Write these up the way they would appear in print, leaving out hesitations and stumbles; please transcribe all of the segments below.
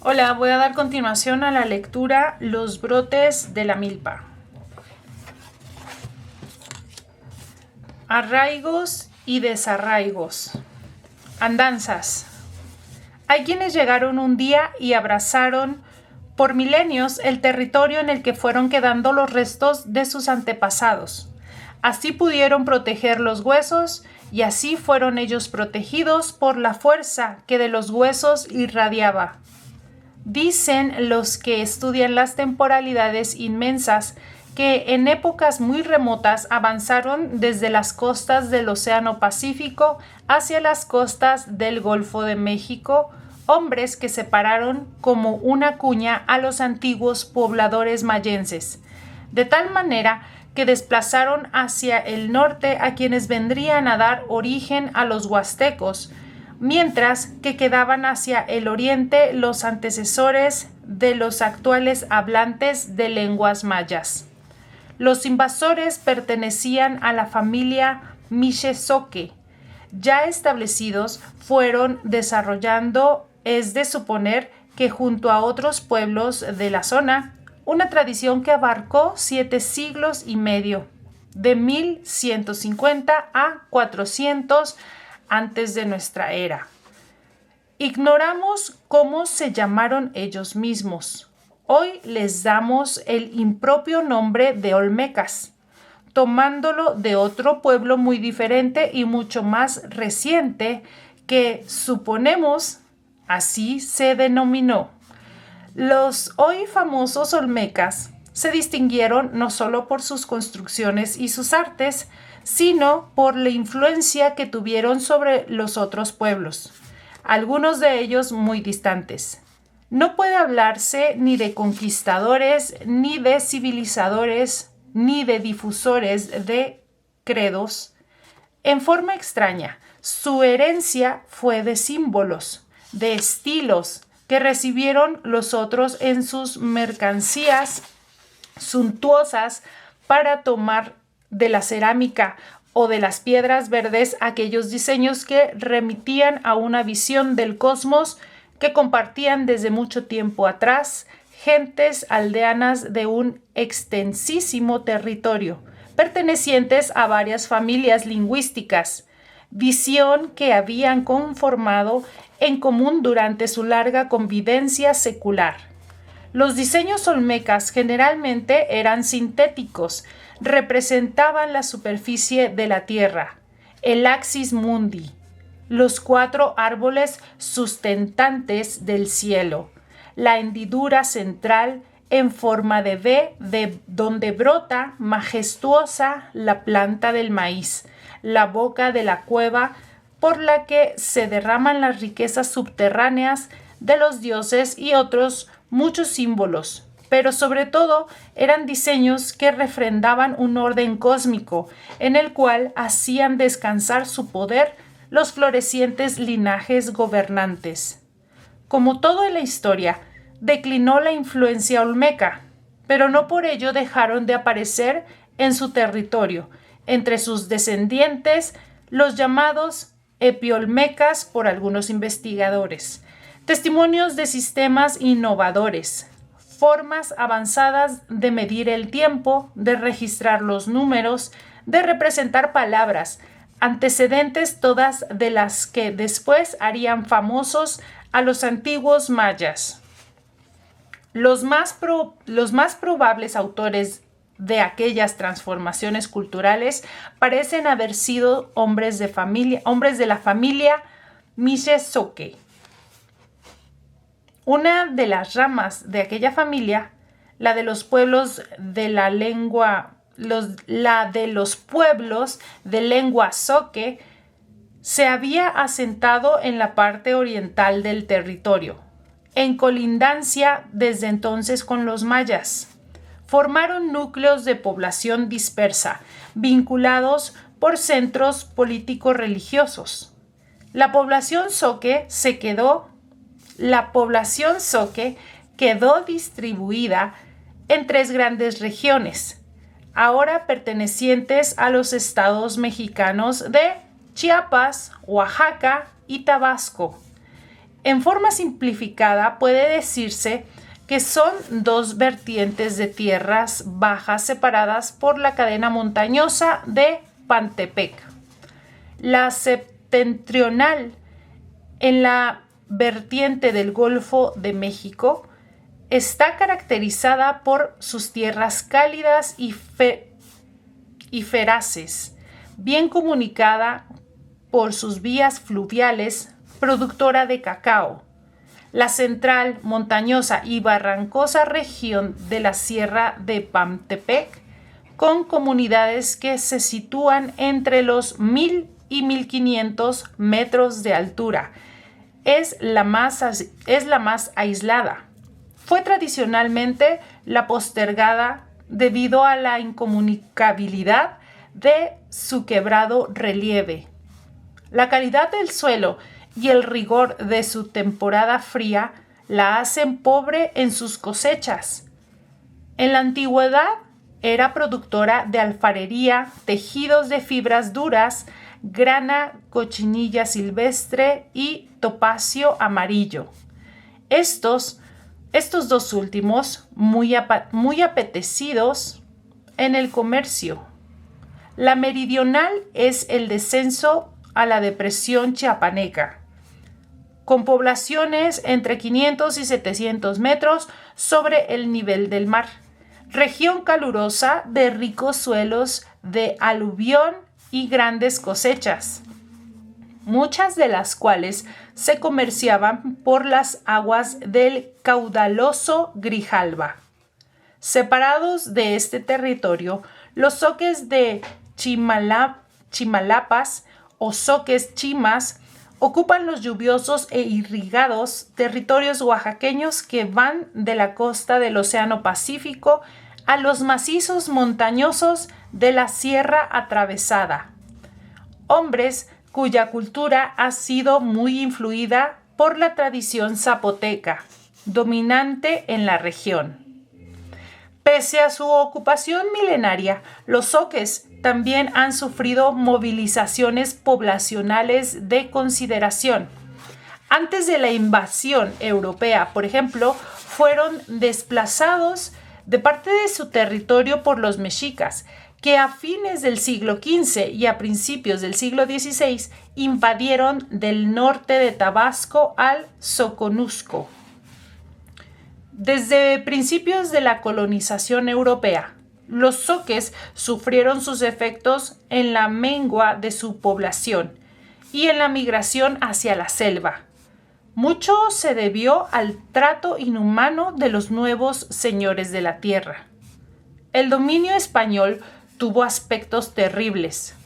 Hola, voy a dar continuación a la lectura Los brotes de la milpa. Arraigos y desarraigos. Andanzas. Hay quienes llegaron un día y abrazaron por milenios el territorio en el que fueron quedando los restos de sus antepasados. Así pudieron proteger los huesos y así fueron ellos protegidos por la fuerza que de los huesos irradiaba. Dicen los que estudian las temporalidades inmensas que en épocas muy remotas avanzaron desde las costas del Océano Pacífico hacia las costas del Golfo de México, hombres que separaron como una cuña a los antiguos pobladores mayenses, de tal manera que desplazaron hacia el norte a quienes vendrían a dar origen a los huastecos, mientras que quedaban hacia el oriente los antecesores de los actuales hablantes de lenguas mayas. Los invasores pertenecían a la familia Mixe-Zoque. Ya establecidos, fueron desarrollando, es de suponer que junto a otros pueblos de la zona, una tradición que abarcó 7 siglos y medio, de 1150 a 400 antes de nuestra era. Ignoramos cómo se llamaron ellos mismos. Hoy les damos el impropio nombre de Olmecas, tomándolo de otro pueblo muy diferente y mucho más reciente que, suponemos, así se denominó. Los hoy famosos Olmecas se distinguieron no solo por sus construcciones y sus artes, sino por la influencia que tuvieron sobre los otros pueblos, algunos de ellos muy distantes. No puede hablarse ni de conquistadores, ni de civilizadores, ni de difusores de credos. En forma extraña, su herencia fue de símbolos, de estilos que recibieron los otros en sus mercancías suntuosas para tomar de la cerámica o de las piedras verdes aquellos diseños que remitían a una visión del cosmos que compartían desde mucho tiempo atrás gentes aldeanas de un extensísimo territorio, pertenecientes a varias familias lingüísticas, visión que habían conformado en común durante su larga convivencia secular. Los diseños olmecas generalmente eran sintéticos, representaban la superficie de la Tierra, el axis mundi, los 4 árboles sustentantes del cielo, la hendidura central en forma de V de donde brota majestuosa la planta del maíz, la boca de la cueva por la que se derraman las riquezas subterráneas de los dioses y otros muchos símbolos, pero sobre todo eran diseños que refrendaban un orden cósmico en el cual hacían descansar su poder los florecientes linajes gobernantes. Como todo en la historia, declinó la influencia olmeca, pero no por ello dejaron de aparecer en su territorio, entre sus descendientes, los llamados epiolmecas por algunos investigadores, testimonios de sistemas innovadores, formas avanzadas de medir el tiempo, de registrar los números, de representar palabras, antecedentes todas de las que después harían famosos a los antiguos mayas. Los más probables autores de aquellas transformaciones culturales parecen haber sido hombres de la familia Mixe-Zoque. Una de las ramas de aquella familia, la de los pueblos de lengua zoque, se había asentado en la parte oriental del territorio, en colindancia desde entonces con los mayas. Formaron núcleos de población dispersa, vinculados por centros político-religiosos. La población zoque quedó distribuida en 3 grandes regiones, ahora pertenecientes a los estados mexicanos de Chiapas, Oaxaca y Tabasco. En forma simplificada puede decirse que son dos vertientes de tierras bajas separadas por la cadena montañosa de Pantepec. La septentrional, en la vertiente del Golfo de México, está caracterizada por sus tierras cálidas y feraces, bien comunicada por sus vías fluviales, productora de cacao. La central, montañosa y barrancosa región de la Sierra de Pantepec, con comunidades que se sitúan entre los 1000 y 1500 metros de altura, es la más aislada. Fue tradicionalmente la postergada debido a la incomunicabilidad de su quebrado relieve. La calidad del suelo y el rigor de su temporada fría la hacen pobre en sus cosechas. En la antigüedad era productora de alfarería, tejidos de fibras duras, grana, cochinilla silvestre y topacio amarillo. Estos dos últimos muy apetecidos en el comercio. La meridional es el descenso a la depresión chiapaneca, con poblaciones entre 500 y 700 metros sobre el nivel del mar. Región calurosa de ricos suelos de aluvión y grandes cosechas, muchas de las cuales se comerciaban por las aguas del caudaloso Grijalba. Separados de este territorio, los zoques de Chimalapas o zoques chimas ocupan los lluviosos e irrigados territorios oaxaqueños que van de la costa del Océano Pacífico a los macizos montañosos de la Sierra Atravesada. Hombres cuya cultura ha sido muy influida por la tradición zapoteca, dominante en la región. Pese a su ocupación milenaria, los zoques también han sufrido movilizaciones poblacionales de consideración. Antes de la invasión europea, por ejemplo, fueron desplazados de parte de su territorio por los mexicas, que a fines del siglo XV y a principios del siglo XVI invadieron del norte de Tabasco al Soconusco. Desde principios de la colonización europea, los zoques sufrieron sus efectos en la mengua de su población y en la migración hacia la selva. Mucho se debió al trato inhumano de los nuevos señores de la tierra. El dominio español tuvo aspectos terribles.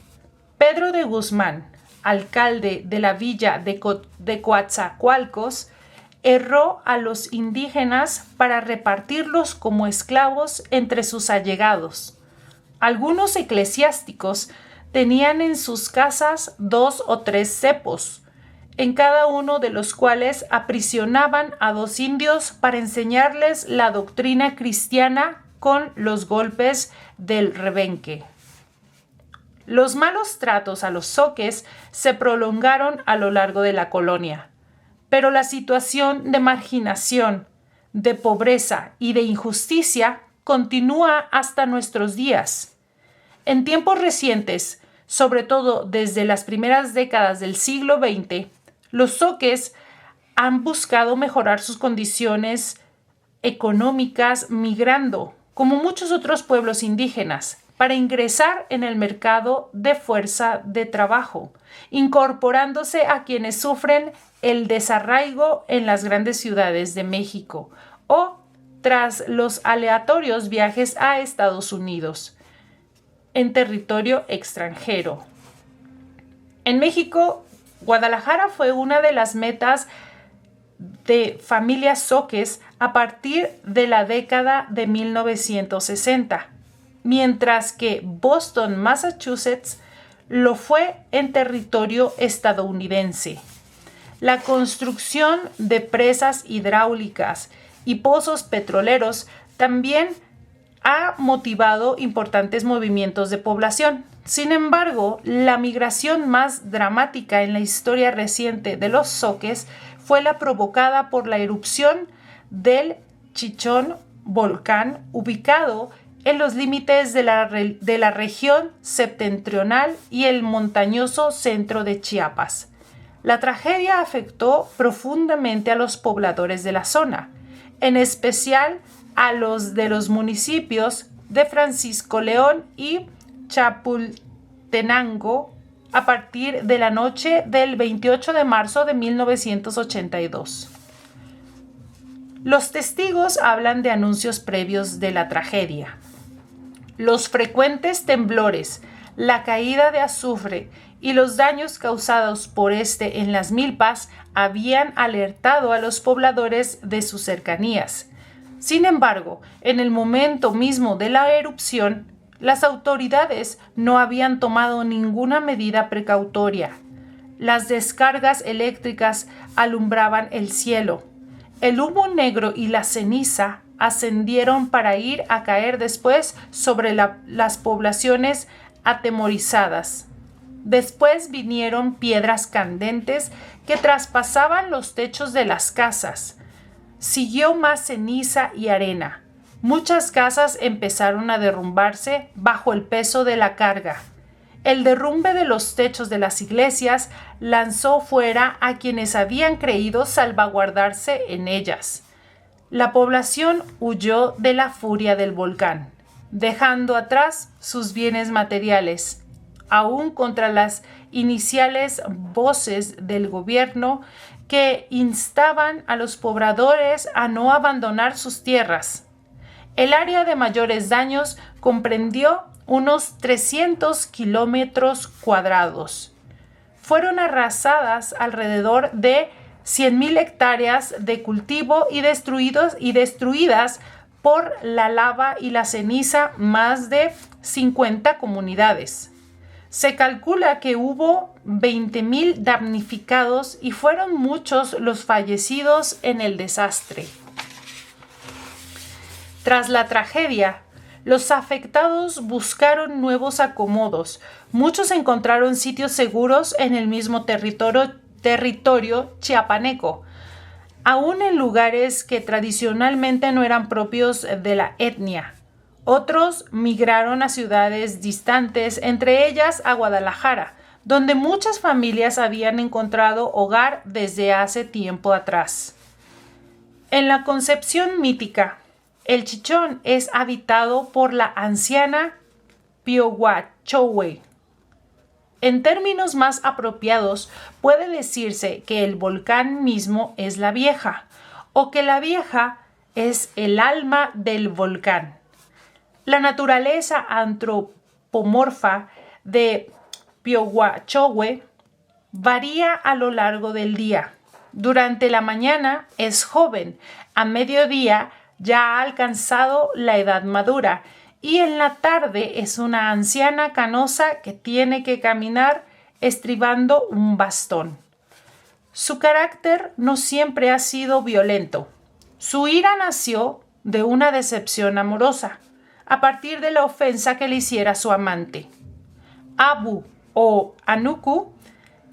Pedro de Guzmán, alcalde de la villa de Coatzacoalcos, erró a los indígenas para repartirlos como esclavos entre sus allegados. Algunos eclesiásticos tenían en sus casas 2 o 3 cepos, en cada uno de los cuales aprisionaban a 2 indios para enseñarles la doctrina cristiana con los golpes del rebenque. Los malos tratos a los zoques se prolongaron a lo largo de la colonia, pero la situación de marginación, de pobreza y de injusticia continúa hasta nuestros días. En tiempos recientes, sobre todo desde las primeras décadas del siglo XX, los zoques han buscado mejorar sus condiciones económicas migrando, como muchos otros pueblos indígenas, para ingresar en el mercado de fuerza de trabajo, incorporándose a quienes sufren el desarraigo en las grandes ciudades de México o tras los aleatorios viajes a Estados Unidos en territorio extranjero. En México, Guadalajara fue una de las metas de familias zoques a partir de la década de 1960, mientras que Boston, Massachusetts, lo fue en territorio estadounidense. La construcción de presas hidráulicas y pozos petroleros también ha motivado importantes movimientos de población. Sin embargo, la migración más dramática en la historia reciente de los zoques fue la provocada por la erupción del Chichón, volcán ubicado en los límites de la región septentrional y el montañoso centro de Chiapas. La tragedia afectó profundamente a los pobladores de la zona, en especial a los de los municipios de Francisco León y Chapultenango a partir de la noche del 28 de marzo de 1982. Los testigos hablan de anuncios previos de la tragedia. Los frecuentes temblores, la caída de azufre y los daños causados por este en las milpas habían alertado a los pobladores de sus cercanías. Sin embargo, en el momento mismo de la erupción, las autoridades no habían tomado ninguna medida precautoria. Las descargas eléctricas alumbraban el cielo. El humo negro y la ceniza ascendieron para ir a caer después sobre las poblaciones atemorizadas. Después vinieron piedras candentes que traspasaban los techos de las casas. Siguió más ceniza y arena. Muchas casas empezaron a derrumbarse bajo el peso de la carga. El derrumbe de los techos de las iglesias lanzó fuera a quienes habían creído salvaguardarse en ellas. La población huyó de la furia del volcán, dejando atrás sus bienes materiales. Aún contra las iniciales voces del gobierno que instaban a los pobladores a no abandonar sus tierras. El área de mayores daños comprendió unos 300 kilómetros cuadrados. Fueron arrasadas alrededor de 100,000 hectáreas de cultivo y destruidas por la lava y la ceniza más de 50 comunidades. Se calcula que hubo 20,000 damnificados y fueron muchos los fallecidos en el desastre. Tras la tragedia, los afectados buscaron nuevos acomodos. Muchos encontraron sitios seguros en el mismo territorio chiapaneco, aún en lugares que tradicionalmente no eran propios de la etnia. Otros migraron a ciudades distantes, entre ellas a Guadalajara, donde muchas familias habían encontrado hogar desde hace tiempo atrás. En la concepción mítica, el Chichón es habitado por la anciana Piahuachohue. En términos más apropiados, puede decirse que el volcán mismo es la vieja, o que la vieja es el alma del volcán. La naturaleza antropomorfa de Piahuachohue varía a lo largo del día. Durante la mañana es joven, a mediodía ya ha alcanzado la edad madura y en la tarde es una anciana canosa que tiene que caminar estribando un bastón. Su carácter no siempre ha sido violento. Su ira nació de una decepción amorosa, a partir de la ofensa que le hiciera su amante. Abu o Anuku,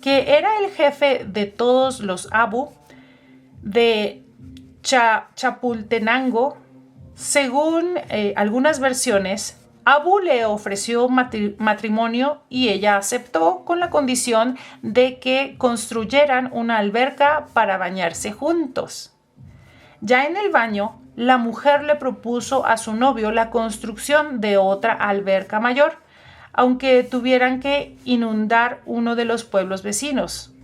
que era el jefe de todos los Abu de Chapultenango, según algunas versiones, Abu le ofreció matrimonio y ella aceptó con la condición de que construyeran una alberca para bañarse juntos. Ya en el baño, la mujer le propuso a su novio la construcción de otra alberca mayor, aunque tuvieran que inundar uno de los pueblos vecinos.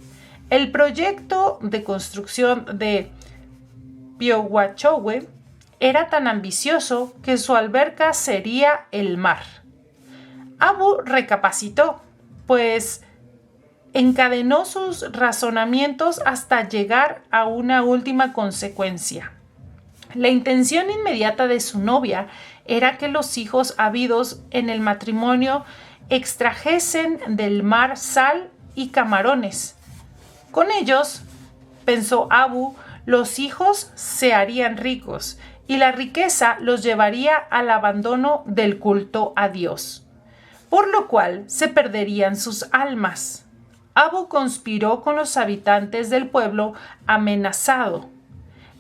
El proyecto de construcción de Piahuachohue era tan ambicioso que su alberca sería el mar. Abu recapacitó, pues encadenó sus razonamientos hasta llegar a una última consecuencia. La intención inmediata de su novia era que los hijos habidos en el matrimonio extrajesen del mar sal y camarones. Con ellos, pensó Abu, los hijos se harían ricos y la riqueza los llevaría al abandono del culto a Dios, por lo cual se perderían sus almas. Abu conspiró con los habitantes del pueblo amenazado.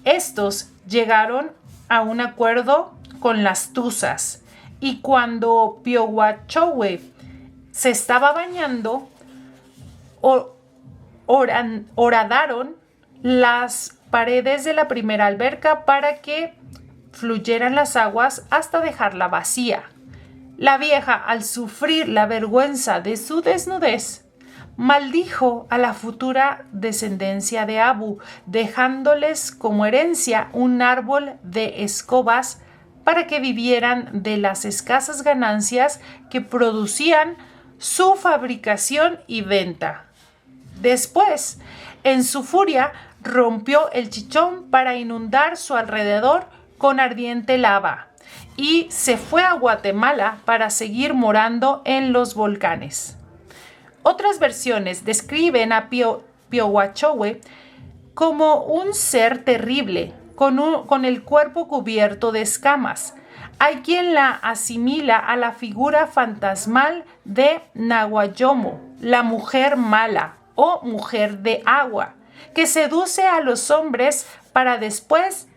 Estos llegaron a un acuerdo con las Tuzas y cuando Piaguachowe se estaba bañando, horadaron las paredes de la primera alberca para que fluyeran las aguas hasta dejarla vacía. La vieja, al sufrir la vergüenza de su desnudez, maldijo a la futura descendencia de Abu, dejándoles como herencia un árbol de escobas para que vivieran de las escasas ganancias que producían su fabricación y venta. Después, en su furia, rompió el chichón para inundar su alrededor con ardiente lava y se fue a Guatemala para seguir morando en los volcanes. Otras versiones describen a Piaguachowe como un ser terrible, con el cuerpo cubierto de escamas. Hay quien la asimila a la figura fantasmal de Naguayomo, la mujer mala o mujer de agua, que seduce a los hombres para después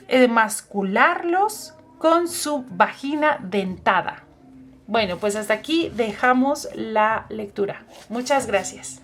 emascularlos con su vagina dentada. Bueno, pues hasta aquí dejamos la lectura. Muchas gracias.